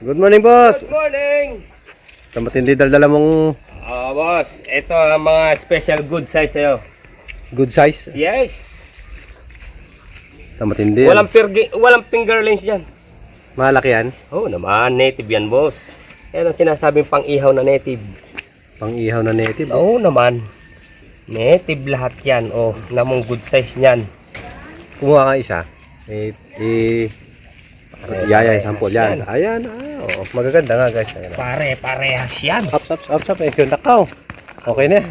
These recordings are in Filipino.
Good morning, boss. Good morning. Ito matindi dala mong Boss, ito ang mga special good size sa'yo. good size. Yes. Ito matindi. Walang fingerlings dyan. Malaki yan. Oo naman, native yan, boss. Yan ang sinasabing pang-ihaw na native. Pang-ihaw na native. Oo naman. Native lahat yan. Oh, namong good size niyan. Kumuha ka isa. Yaya, sample yan. Ayan. Oh, magaganda nga, guys. Ayan. Parehas yan. Up. Yung nakaw. Okay na.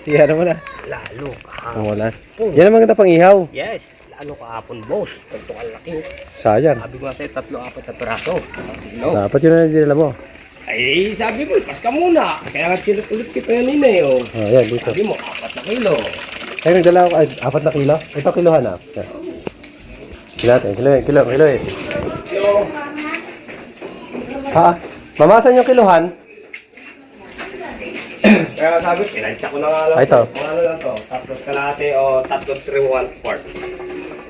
Iyan mo na. Lalo kahapon. Wala. Yan ang maganda pang-ihaw. Yes, lalo kahapon, boss. Ganito kalaki. Sayang. Sabi ko nga sa'yo, 3-4 na piraso. No. Dapat yun na dinala mo. Ay, sabi mo, pas ka muna. Kaya nga ulit kita yan eh, oh. Oh, yan, dito. Sabi mo, 4 na kilo. Ay, nagdala ako, 4 na kilo. Ito, kilohan na. Kilo. Ha? Mamasan yung kilohan? Kaya sabi, pinansya ko na nga lang. Ito. Kung ano lang to, 3 kalate o 3-3-1-4.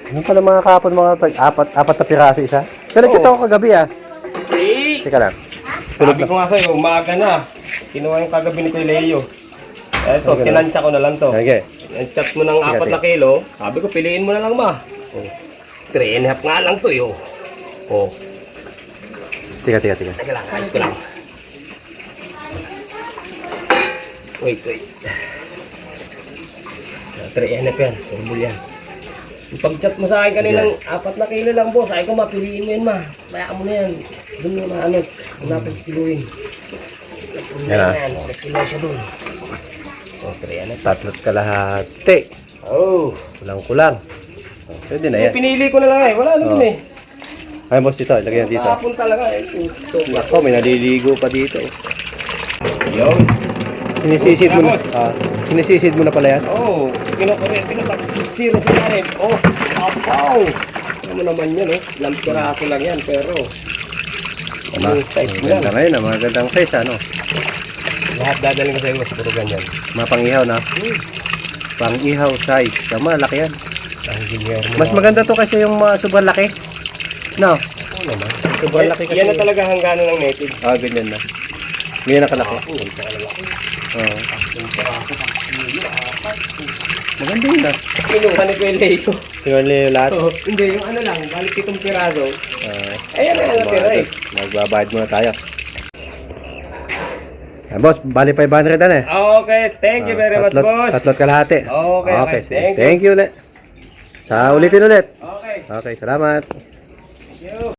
Ano pala mga kapon, mga apat na piraso isa? Pero nag-chat ako kagabi ah. Eh, Teka lang. sabi ko nga sa'yo, umaga na. Kinuha yung kagabi ni Kuya Leo. Eto, Okay, pinansya ko na lang to. Okay. Pinansya mo ng 4 na kilo. Sabi ko, piliin mo na lang ma. 3.5 nga lang to yo. Oh, Teka. teka lang, ayos ko lang. Wait. 3.5 yan, turbol yan. Yung pag-chat mo sa akin kaninang 4 na kilo lang, boss. Ay ko, mapiliin mo yan, ma. Bayaan mo na yan. Doon mo na ano, napakiluin. Yan ah. Kilo siya doon. Oh, 3.5. 3 kalahati. Oh. Kulang. Pwede na yan. Pinili ko na lang eh. Wala naman eh. Ay, boss, dito. Lagyan dito. Kahapon talaga eh. Nako, may naliligo pa dito. Yun. Sinisisid mo na. Sinisisid mo na pala yan. Oh, kinukurente ko tapos sisira sa kanin. Oh, apaw! Ano mo naman yan eh. Lampiraso lang yan pero anong size mo yan? Maganda ngayon ah. Magandang size ano. Lahat dadaling ko sa iyo. Puro ganyan. Mga pang-ihaw na. Pang-ihaw size. Tama, laki yan. Ang engineer mo. Mas maganda to kasi yung mga sobrang laki. No? Oo naman. Sobrang laki kasi. Yan na talaga hangganan ng native. Ganyan na. Ganyan na kalaki. Oo, ganito kalaki. Oo. Lampiraso. Maganda yun ah. Kinuha ni Kuya Leo. Tingnan niyo lahat. Oh, hindi, yung ano lang, balik 7 piraso. Ayan na natira eh. Magbabayad muna tayo. Boss, bali 500 na eh. Okay, thank you very much, boss. Tatlot kalahati. Okay. Sige. Thank you. Thank you ulit. Sa ulitin ulit. Okay. Okay, salamat. Thank you.